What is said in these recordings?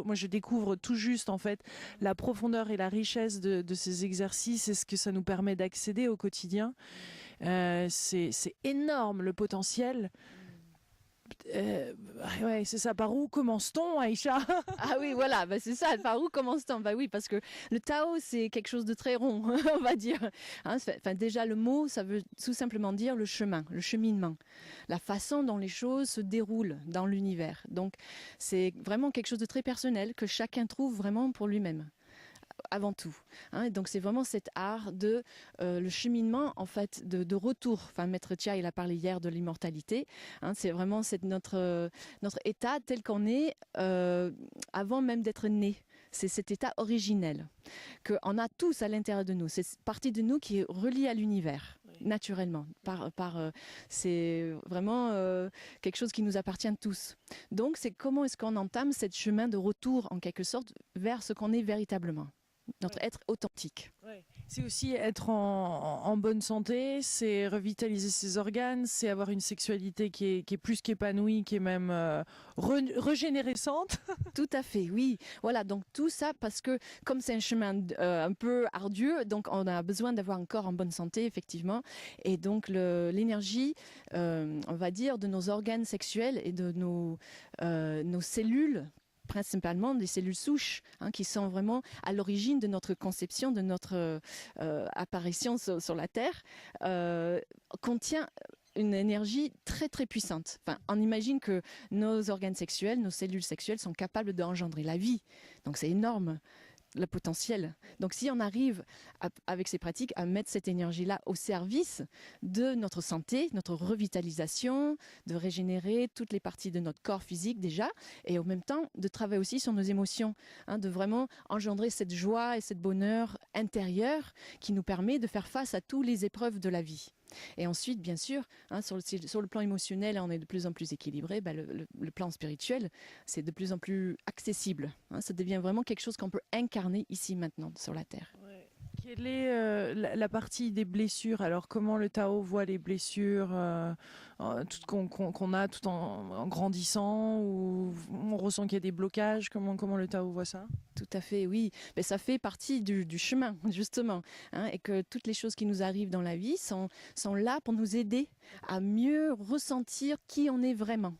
Moi, je découvre tout juste, en fait, la profondeur et la richesse de ces exercices et ce que ça nous permet d'accéder au quotidien. C'est énorme, le potentiel. Euh, ouais, c'est ça. Par où commence-t-on, Aïcha? Ah oui, voilà, bah c'est ça. Par où commence-t-on? Bah oui, parce que le Tao, c'est quelque chose de très rond, on va dire. Hein, enfin, déjà, le mot, ça veut tout simplement dire le chemin, le cheminement, la façon dont les choses se déroulent dans l'univers. Donc, c'est vraiment quelque chose de très personnel que chacun trouve vraiment pour lui-même. Avant tout. Hein. Donc c'est vraiment cet art de le cheminement en fait de retour. Enfin, Maître Chia, il a parlé hier de l'immortalité. Hein. C'est vraiment notre état tel qu'on est avant même d'être né. C'est cet état originel qu'on a tous à l'intérieur de nous. C'est partie de nous qui est reliée à l'univers, naturellement. C'est vraiment quelque chose qui nous appartient tous. Donc c'est comment est-ce qu'on entame ce chemin de retour en quelque sorte vers ce qu'on est véritablement. Notre être authentique. Ouais. C'est aussi être en bonne santé, c'est revitaliser ses organes, c'est avoir une sexualité qui est plus qu'épanouie, qui est même régénérescente. Tout à fait, oui. Voilà, donc tout ça parce que comme c'est un chemin un peu ardueux, donc on a besoin d'avoir un corps en bonne santé, effectivement. Et donc l'énergie, on va dire, de nos organes sexuels et de nos cellules, principalement des cellules souches, hein, qui sont vraiment à l'origine de notre conception, de notre apparition sur la Terre, contient une énergie très très puissante. Enfin, on imagine que nos organes sexuels, nos cellules sexuelles sont capables d'engendrer la vie. Donc c'est énorme, le potentiel. Donc si on arrive avec ces pratiques à mettre cette énergie-là au service de notre santé, notre revitalisation, de régénérer toutes les parties de notre corps physique déjà, et en même temps de travailler aussi sur nos émotions, hein, de vraiment engendrer cette joie et ce bonheur intérieur qui nous permet de faire face à toutes les épreuves de la vie. Et ensuite, bien sûr, hein, sur le plan émotionnel, on est de plus en plus équilibré. Ben, le plan spirituel, c'est de plus en plus accessible. Hein, ça devient vraiment quelque chose qu'on peut incarner ici, maintenant, sur la Terre. Ouais. Quelle est la partie des blessures? Alors, comment le Tao voit les blessures qu'on a tout en grandissant, ou on ressent qu'il y a des blocages? Comment le Tao voit ça? Tout à fait, oui. Mais ça fait partie du chemin, justement. Hein, et que toutes les choses qui nous arrivent dans la vie sont là pour nous aider à mieux ressentir qui on est vraiment.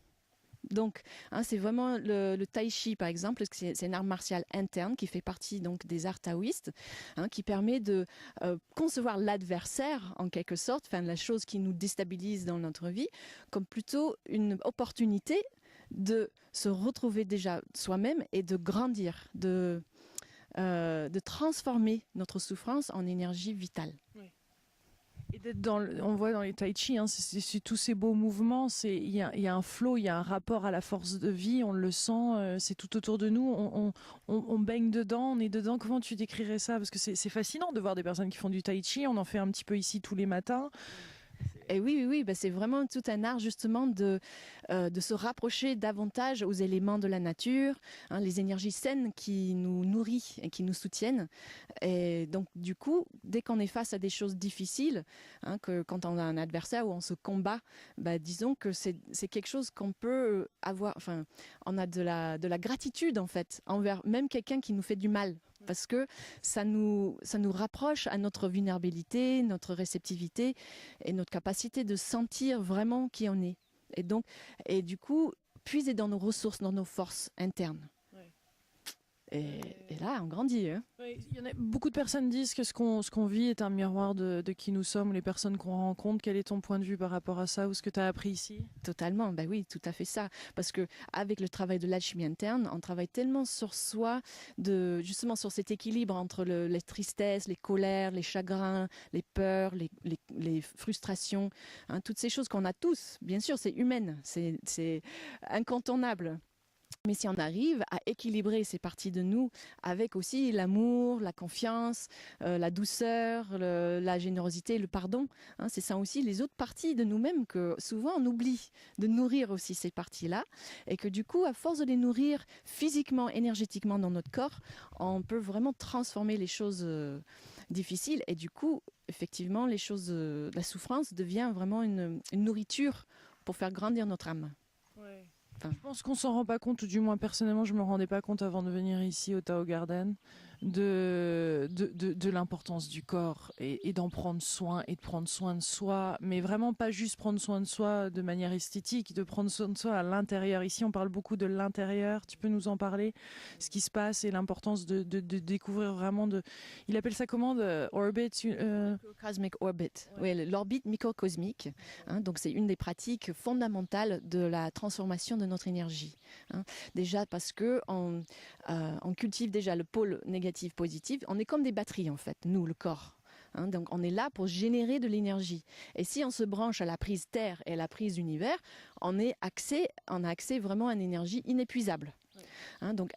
Donc, hein, c'est vraiment le tai chi, par exemple, c'est un art martial interne qui fait partie donc des arts taoïstes, hein, qui permet de concevoir l'adversaire, en quelque sorte, enfin la chose qui nous déstabilise dans notre vie, comme plutôt une opportunité de se retrouver déjà soi-même et de grandir, de transformer notre souffrance en énergie vitale. Oui. Et d'être on voit dans les tai chi, hein, c'est tous ces beaux mouvements, il y a un flow, il y a un rapport à la force de vie, on le sent, c'est tout autour de nous, on baigne dedans, on est dedans. Comment tu décrirais ça? Parce que c'est fascinant de voir des personnes qui font du tai chi, on en fait un petit peu ici tous les matins. Et oui, bah c'est vraiment tout un art justement de se rapprocher davantage aux éléments de la nature, hein, les énergies saines qui nous nourrissent et qui nous soutiennent. Et donc du coup, dès qu'on est face à des choses difficiles, hein, que quand on a un adversaire ou on se combat, bah, disons que c'est quelque chose qu'on peut avoir. Enfin, on a de la gratitude en fait envers même quelqu'un qui nous fait du mal. Parce que ça nous rapproche à notre vulnérabilité, notre réceptivité et notre capacité de sentir vraiment qui on est. Et du coup, puiser dans nos ressources, dans nos forces internes. Et là, on grandit. Hein. Oui, il y en a, beaucoup de personnes disent que ce qu'on vit est un miroir de qui nous sommes, les personnes qu'on rencontre. Quel est ton point de vue par rapport à ça, ou ce que tu as appris ici? Totalement, ben oui, tout à fait ça. Parce que avec le travail de l'alchimie interne, on travaille tellement sur soi, justement sur cet équilibre entre les tristesses, les colères, les chagrins, les peurs, les frustrations, hein, toutes ces choses qu'on a tous. Bien sûr, c'est humaine, c'est incontournable. Mais si on arrive à équilibrer ces parties de nous avec aussi l'amour, la confiance, la douceur, la générosité, le pardon, hein, c'est ça aussi les autres parties de nous-mêmes que souvent on oublie de nourrir aussi ces parties-là, et que du coup, à force de les nourrir physiquement, énergétiquement dans notre corps, on peut vraiment transformer les choses difficiles, et du coup, effectivement, la souffrance devient vraiment une nourriture pour faire grandir notre âme. Ouais. Je pense qu'on s'en rend pas compte, ou du moins personnellement, je me rendais pas compte avant de venir ici au Tao Garden de l'importance du corps et d'en prendre soin et de prendre soin de soi, mais vraiment pas juste prendre soin de soi de manière esthétique, de prendre soin de soi à l'intérieur. Ici, on parle beaucoup de l'intérieur. Tu peux nous en parler, ce qui se passe et l'importance de découvrir vraiment il appelle ça comment, orbit, Cosmic orbit, ouais. oui, l'orbite microcosmique. Donc c'est une des pratiques fondamentales de la transformation de notre énergie. Déjà parce que on cultive déjà le pôle négatif positif. On est comme des batteries en fait, nous, le corps. Donc on est là pour générer de l'énergie. Et si on se branche à la prise Terre et à la prise Univers, on a accès vraiment à une énergie inépuisable.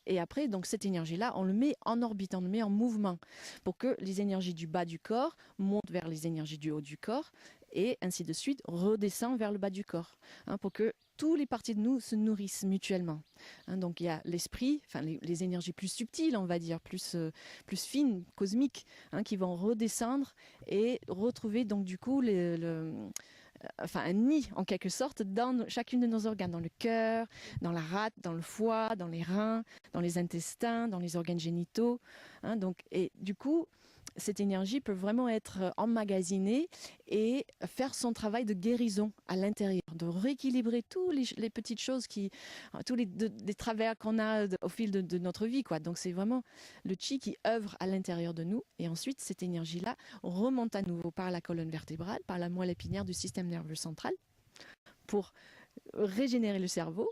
Et après, cette énergie-là, on le met en orbite, on le met en mouvement pour que les énergies du bas du corps montent vers les énergies du haut du corps et ainsi de suite redescendent vers le bas du corps, pour que toutes les parties de nous se nourrissent mutuellement. Donc il y a l'esprit, enfin les énergies plus subtiles, on va dire, plus fines, cosmiques, qui vont redescendre et retrouver donc du coup un nid en quelque sorte dans chacune de nos organes, dans le cœur, dans la rate, dans le foie, dans les reins, dans les intestins, dans les organes génitaux. Et du coup, cette énergie peut vraiment être emmagasinée et faire son travail de guérison à l'intérieur, de rééquilibrer toutes les petites choses, tous les travers qu'on a au fil de notre vie, quoi. Donc c'est vraiment le chi qui œuvre à l'intérieur de nous, et ensuite cette énergie-là remonte à nouveau par la colonne vertébrale, par la moelle épinière du système nerveux central, pour régénérer le cerveau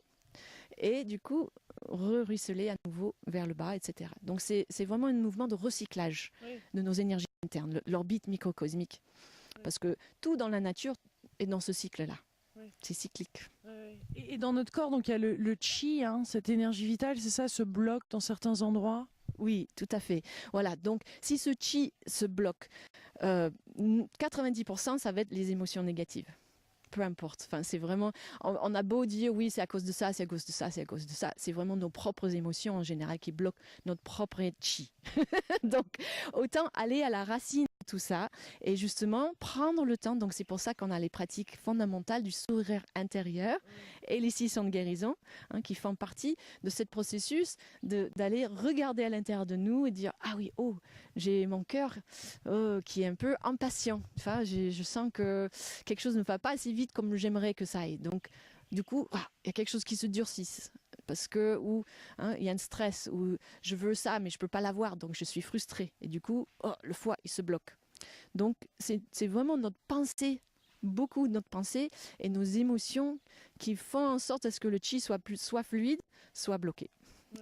et du coup ruisseler à nouveau vers le bas, etc. Donc c'est vraiment un mouvement de recyclage de nos énergies internes, l'orbite microcosmique. Parce que tout dans la nature est dans ce cycle-là. C'est cyclique. Et dans notre corps, donc il y a le chi, cette énergie vitale, c'est ça, se bloque dans certains endroits. Oui, tout à fait. Voilà, donc si ce chi se bloque, 90%, ça va être les émotions négatives. Peu importe. Enfin, c'est vraiment. On a beau dire oui, c'est à cause de ça, c'est à cause de ça, c'est à cause de ça. C'est vraiment nos propres émotions en général qui bloquent notre propre chi. Donc, autant aller à la racine de tout ça et justement prendre le temps. Donc, c'est pour ça qu'on a les pratiques fondamentales du sourire intérieur et les 6 sons de guérison, qui font partie de ce processus d'aller regarder à l'intérieur de nous et dire ah oui, oh, j'ai mon cœur qui est un peu impatient. Enfin, je sens que quelque chose ne va pas assez vite comme j'aimerais que ça aille. Donc, du coup, il y a quelque chose qui se durcisse. Parce que, il y a un stress, où je veux ça, mais je ne peux pas l'avoir, donc je suis frustrée. Et du coup, le foie, il se bloque. Donc, c'est vraiment notre pensée, beaucoup de notre pensée et nos émotions qui font en sorte à ce que le chi soit fluide, soit bloqué.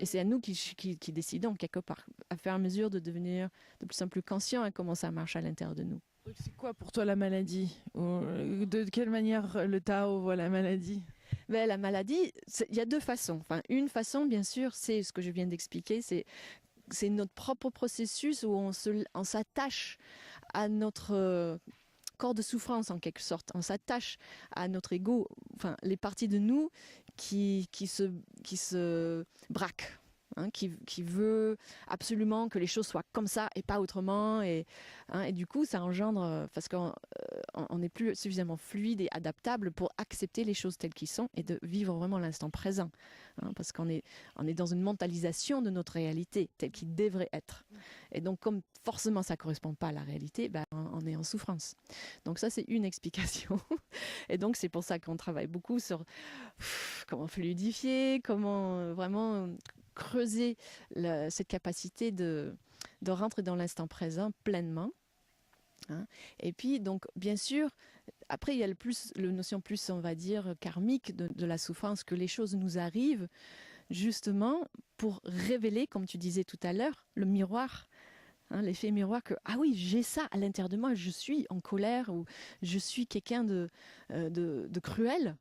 Et c'est à nous qui décidons, quelque part, à faire à mesure de devenir de plus en plus conscients à comment ça marche à l'intérieur de nous. C'est quoi pour toi la maladie? De quelle manière le Tao voit la maladie? La maladie, il y a 2 façons. Enfin, une façon, bien sûr, c'est ce que je viens d'expliquer, c'est notre propre processus où on s'attache à notre corps de souffrance en quelque sorte. On s'attache à notre ego, enfin les parties de nous qui se braquent. Qui veut absolument que les choses soient comme ça et pas autrement. Et du coup, ça engendre, parce qu'on n'est plus suffisamment fluide et adaptable pour accepter les choses telles qu'elles sont et de vivre vraiment l'instant présent. Parce qu'on est dans une mentalisation de notre réalité telle qu'il devrait être. Et donc, comme forcément ça ne correspond pas à la réalité, on est en souffrance. Donc ça, c'est une explication. Et donc, c'est pour ça qu'on travaille beaucoup sur comment fluidifier, comment vraiment creuser cette capacité de rentrer dans l'instant présent pleinement. Et puis, donc, bien sûr, après, il y a le notion plus, on va dire, karmique de la souffrance, que les choses nous arrivent justement pour révéler, comme tu disais tout à l'heure, le miroir. L'effet miroir que, ah oui, j'ai ça à l'intérieur de moi, je suis en colère ou je suis quelqu'un de cruel.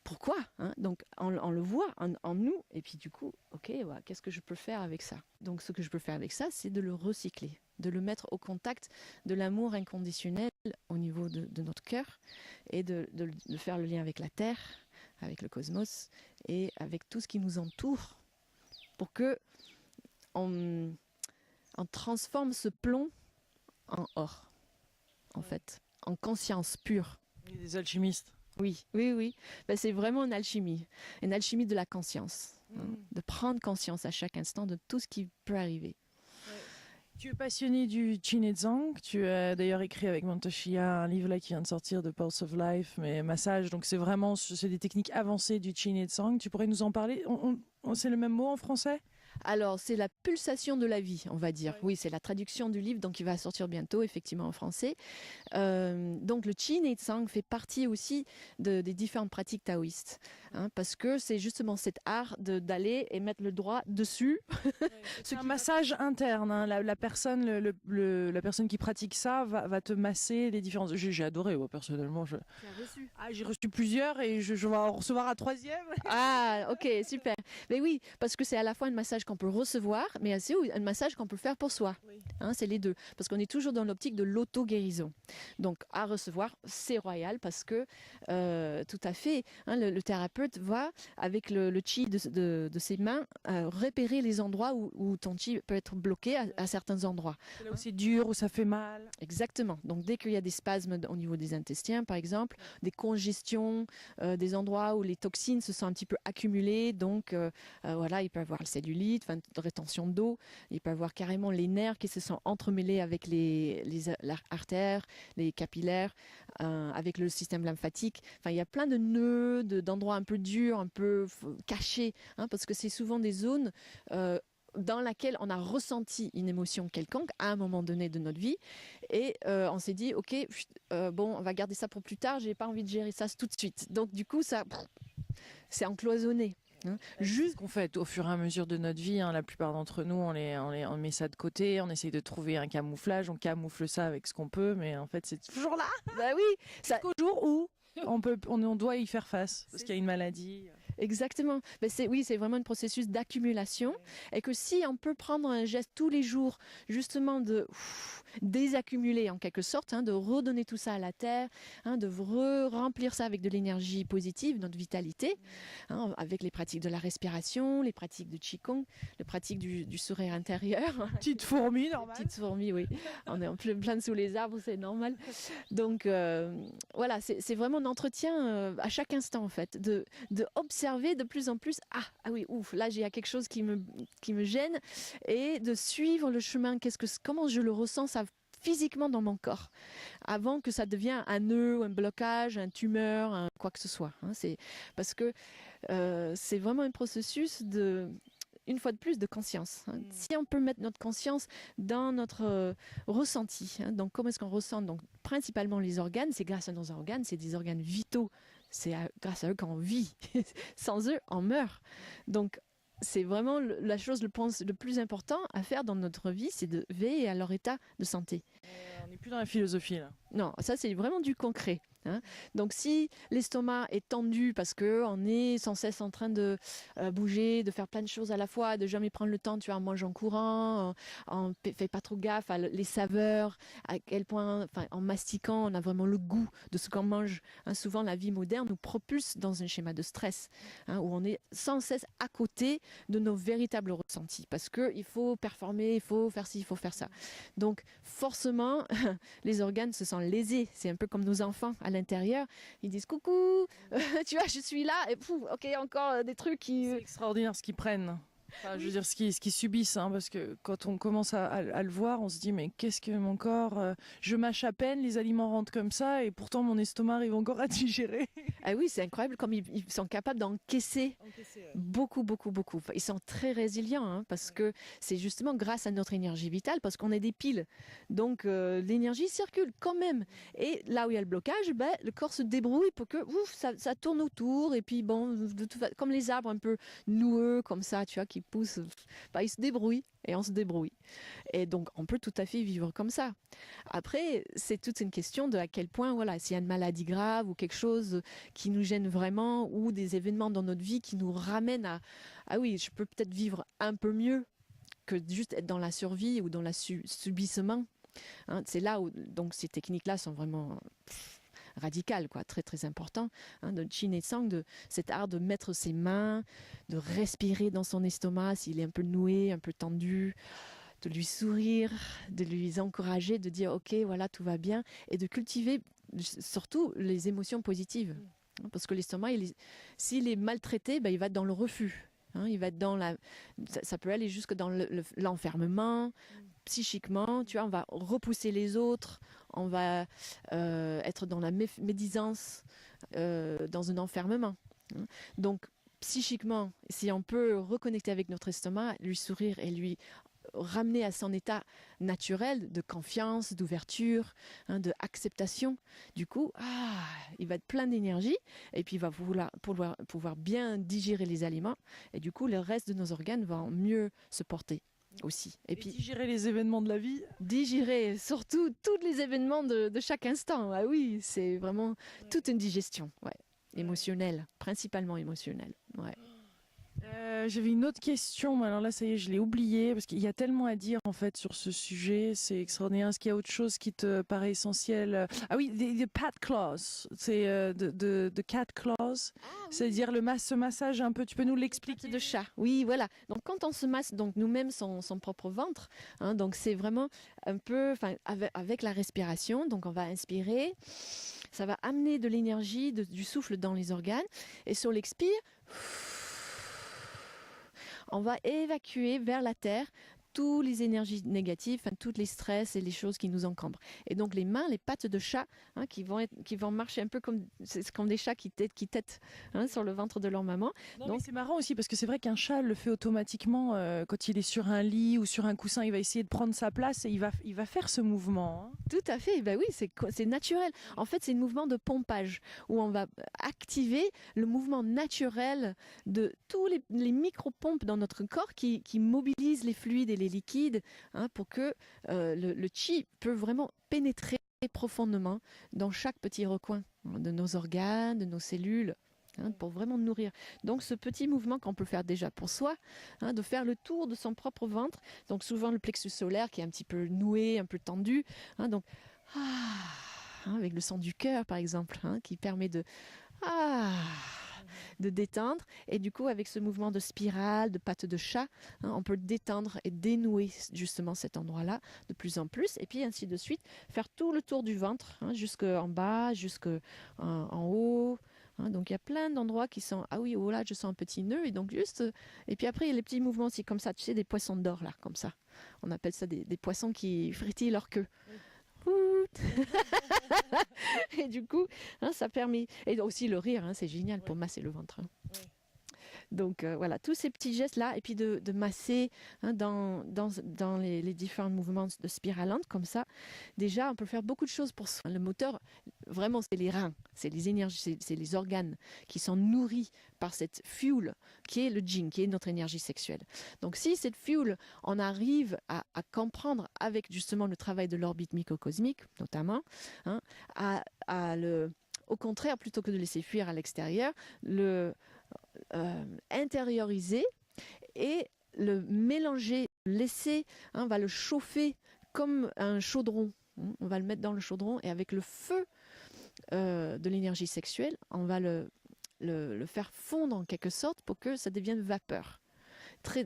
Pourquoi Donc, on le voit en nous, et puis du coup, ok, qu'est-ce que je peux faire avec ça? Donc, ce que je peux faire avec ça, c'est de le recycler, de le mettre au contact de l'amour inconditionnel au niveau de notre cœur, et de faire le lien avec la Terre, avec le cosmos, et avec tout ce qui nous entoure, pour que on transforme ce plomb en or, en fait, en conscience pure. Il y a des alchimistes. Oui, oui, oui. Ben, c'est vraiment une alchimie de la conscience, de prendre conscience à chaque instant de tout ce qui peut arriver. Tu es passionné du Qin et Tsang. Tu as d'ailleurs écrit avec Montoshia un livre là qui vient de sortir de Pulse of Life, mais massage. Donc c'est des techniques avancées du Qin et Tsang. Tu pourrais nous en parler? C'est le même mot en français? Alors, c'est la pulsation de la vie, on va dire. Oui, c'est la traduction du livre, donc il va sortir bientôt, effectivement, en français. Donc, le Qin et Tsang fait partie aussi des différentes pratiques taoïstes, parce que c'est justement cet art d'aller et mettre le doigt dessus. C'est un massage interne. La personne, la personne qui pratique ça va te masser les différences. J'ai adoré, moi, personnellement. Tu as reçu? J'ai reçu plusieurs et je vais en recevoir un troisième. Ah, ok, super. Mais oui, parce que c'est à la fois un massage qu'on peut recevoir, mais aussi un massage qu'on peut faire pour soi. Oui. C'est les deux. Parce qu'on est toujours dans l'optique de l'auto-guérison. Donc, à recevoir, c'est royal parce que, tout à fait, le thérapeute va, avec le chi de ses mains, repérer les endroits où ton chi peut être bloqué à certains endroits. C'est là où c'est dur, où ça fait mal. Exactement. Donc, dès qu'il y a des spasmes au niveau des intestins, par exemple, des congestions, des endroits où les toxines se sont un petit peu accumulées, donc voilà, il peut y avoir le cellulite, rétention d'eau, il peut y avoir carrément les nerfs qui se sont entremêlés avec les artères, les capillaires, avec le système lymphatique. Enfin, il y a plein de nœuds, d'endroits un peu durs, un peu cachés, parce que c'est souvent des zones dans laquelle on a ressenti une émotion quelconque à un moment donné de notre vie et on s'est dit ok, bon, on va garder ça pour plus tard, j'ai pas envie de gérer ça tout de suite. Donc du coup, ça c'est encloisonné. Juste ce qu'on fait au fur et à mesure de notre vie, la plupart d'entre nous, on met ça de côté, on essaye de trouver un camouflage, on camoufle ça avec ce qu'on peut, mais en fait c'est toujours là. Bah oui, jusqu'au jour où on doit y faire face parce qu'il y a une maladie. Exactement. Mais c'est vraiment un processus d'accumulation et que si on peut prendre un geste tous les jours, justement de désaccumuler en quelque sorte, de redonner tout ça à la terre, de remplir ça avec de l'énergie positive, notre vitalité, avec les pratiques de la respiration, les pratiques de Qigong, les pratiques du sourire intérieur. Petite fourmi, normal. Petite fourmi, oui. On est en plein sous les arbres, c'est normal. Donc voilà, c'est vraiment un entretien à chaque instant en fait, de observer de plus en plus, ah oui, ouf, là il y a quelque chose qui me gêne, et de suivre le chemin, comment je le ressens ça physiquement dans mon corps, avant que ça devienne un nœud, un blocage, un tumeur, quoi que ce soit. C'est parce que c'est vraiment un processus une fois de plus, de conscience. Si on peut mettre notre conscience dans notre ressenti, donc comment est-ce qu'on ressent, donc principalement les organes, c'est grâce à nos organes, c'est des organes vitaux, c'est grâce à eux qu'on vit. Sans eux, on meurt. Donc, c'est vraiment la chose, le plus important à faire dans notre vie, c'est de veiller à leur état de santé. On n'est plus dans la philosophie, là. Non, ça, c'est vraiment du concret. Donc si l'estomac est tendu parce qu'on est sans cesse en train de bouger, de faire plein de choses à la fois, de jamais prendre le temps, tu vois, on mange en courant, on fait pas trop gaffe à les saveurs, à quel point, en mastiquant, on a vraiment le goût de ce qu'on mange. Souvent, la vie moderne nous propulse dans un schéma de stress, où on est sans cesse à côté de nos véritables ressentis, parce qu'il faut performer, il faut faire ci, il faut faire ça. Donc forcément, les organes se sentent lésés. C'est un peu comme nos enfants à l'intérieur, ils disent coucou, tu vois, je suis là, et pouf, ok, encore des trucs qui... C'est extraordinaire ce qu'ils prennent. Enfin, je veux dire, ce qu'ils subissent, parce que quand on commence à le voir, on se dit, mais qu'est-ce que mon corps... je mâche à peine, les aliments rentrent comme ça, et pourtant mon estomac arrive encore à digérer. Ah oui, c'est incroyable comme ils sont capables d'encaisser beaucoup, beaucoup, beaucoup. Ils sont très résilients, parce que c'est justement grâce à notre énergie vitale, parce qu'on est des piles. Donc l'énergie circule quand même. Et là où il y a le blocage, le corps se débrouille pour que ça tourne autour, et puis bon, comme les arbres un peu noueux, comme ça, tu vois, qui poussent, ils se débrouillent et on se débrouille. Et donc, on peut tout à fait vivre comme ça. Après, c'est toute une question de à quel point, voilà, s'il y a une maladie grave ou quelque chose qui nous gêne vraiment, ou des événements dans notre vie qui nous ramènent ah oui, je peux peut-être vivre un peu mieux que juste être dans la survie ou dans le subissement. C'est là où, donc, ces techniques-là sont vraiment... radical, quoi, très très important, de Qin et Tsang, de cet art de mettre ses mains, de respirer dans son estomac s'il est un peu noué, un peu tendu, de lui sourire, de lui encourager, de dire ok, voilà, tout va bien, et de cultiver surtout les émotions positives. Parce que l'estomac, s'il est maltraité, il va être dans le refus. Il va être ça peut aller jusque dans l'enfermement, psychiquement. Tu vois, on va repousser les autres, on va être dans la médisance, dans un enfermement. Donc, psychiquement, si on peut reconnecter avec notre estomac, lui sourire et lui ramener à son état naturel de confiance, d'ouverture, de acceptation. Du coup, il va être plein d'énergie et puis il va pouvoir bien digérer les aliments et du coup, le reste de nos organes vont mieux se porter aussi. Et puis digérer les événements de la vie. Digérer surtout tous les événements de chaque instant. Ah oui, c'est vraiment toute une digestion, émotionnelle, principalement émotionnelle. Ouais. J'avais une autre question, mais alors là, ça y est, je l'ai oublié, parce qu'il y a tellement à dire en fait sur ce sujet, c'est extraordinaire. Est-ce qu'il y a autre chose qui te paraît essentiel? Ah oui, des pat claws, c'est de cat claws, c'est-à-dire ce massage un peu, tu peux nous l'expliquer? De chat, oui, voilà. Donc quand on se masse donc nous-mêmes son propre ventre, donc c'est vraiment un peu, avec la respiration, donc on va inspirer, ça va amener de l'énergie, du souffle dans les organes, et sur l'expire, on va évacuer vers la terre toutes les énergies négatives, tous les stress et les choses qui nous encombrent. Et donc les mains, les pattes de chat, qui vont marcher un peu comme des chats qui têtent sur le ventre de leur maman. Non, donc c'est marrant aussi parce que c'est vrai qu'un chat le fait automatiquement quand il est sur un lit ou sur un coussin, il va essayer de prendre sa place et il va faire ce mouvement. Tout à fait, oui, c'est naturel. En fait, c'est un mouvement de pompage où on va activer le mouvement naturel de tous les micro-pompes dans notre corps qui mobilisent les fluides et les liquides pour que le chi peut vraiment pénétrer profondément dans chaque petit recoin de nos organes, de nos cellules, pour vraiment nourrir. Donc ce petit mouvement qu'on peut faire déjà pour soi, de faire le tour de son propre ventre, donc souvent le plexus solaire qui est un petit peu noué, un peu tendu, donc avec le son du cœur par exemple, qui permet de détendre, et du coup avec ce mouvement de spirale, de patte de chat, on peut détendre et dénouer justement cet endroit-là de plus en plus, et puis ainsi de suite, faire tout le tour du ventre, jusqu'en bas, jusqu'en haut. Donc il y a plein d'endroits qui sont, oh là je sens un petit nœud, et donc juste, et puis après il y a les petits mouvements aussi comme ça, tu sais, des poissons d'or là, comme ça, on appelle ça des poissons qui frétillent leur queue. Et du coup, ça permet, et aussi le rire, c'est génial pour masser le ventre. Donc voilà, tous ces petits gestes-là, et puis de masser dans les différents mouvements de spiralante, comme ça, déjà, on peut faire beaucoup de choses pour soi. Le moteur, vraiment, c'est les reins, c'est les énergies, c'est les organes qui sont nourris par cette fuel qui est le jing, qui est notre énergie sexuelle. Donc si cette fuel, on arrive à comprendre avec justement le travail de l'orbite microcosmique, notamment, au contraire, plutôt que de laisser fuir à l'extérieur, intérioriser et le mélanger, on va le chauffer comme un chaudron. On va le mettre dans le chaudron et avec le feu de l'énergie sexuelle, on va le faire fondre en quelque sorte pour que ça devienne vapeur.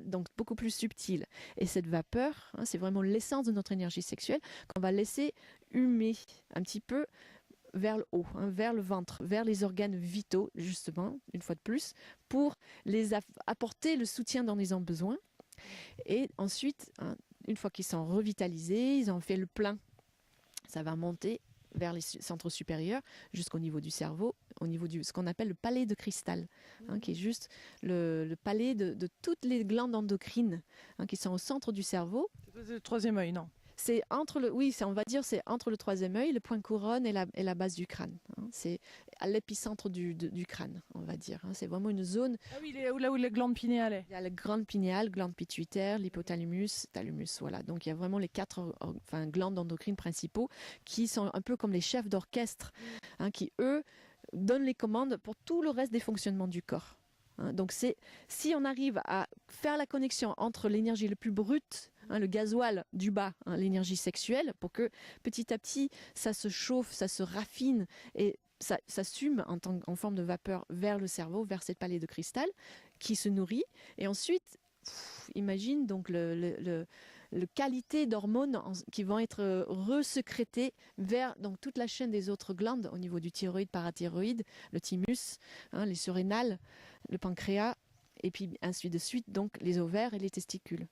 Donc beaucoup plus subtile. Et cette vapeur, c'est vraiment l'essence de notre énergie sexuelle qu'on va laisser humer un petit peu vers le haut, vers le ventre, vers les organes vitaux, justement, une fois de plus, pour les apporter le soutien dont ils ont besoin. Et ensuite, une fois qu'ils sont revitalisés, ils ont fait le plein, ça va monter vers les centres supérieurs jusqu'au niveau du cerveau, au niveau de ce qu'on appelle le palais de cristal, qui est juste le palais de toutes les glandes endocrines qui sont au centre du cerveau. C'est le troisième œil, non? C'est entre on va dire, c'est entre le troisième œil, le point couronne et la base du crâne. C'est à l'épicentre du crâne, on va dire. C'est vraiment une zone. Ah oui, là où la glande pinéale est. Il y a la glande pinéale, glande pituitaire, l'hypothalamus, thalamus. Voilà. Donc il y a vraiment les 4 glandes endocrines principaux qui sont un peu comme les chefs d'orchestre, qui eux donnent les commandes pour tout le reste des fonctionnements du corps. Donc si on arrive à faire la connexion entre l'énergie le plus brute, le gasoil du bas, l'énergie sexuelle, pour que petit à petit ça se chauffe, ça se raffine et ça s'assume en forme de vapeur vers le cerveau, vers cette palais de cristal qui se nourrit. Et ensuite, imagine donc la qualité d'hormones qui vont être resécrétées vers donc toute la chaîne des autres glandes au niveau du thyroïde, parathyroïde, le thymus, les surrénales, le pancréas, et puis ainsi de suite, donc les ovaires et les testicules.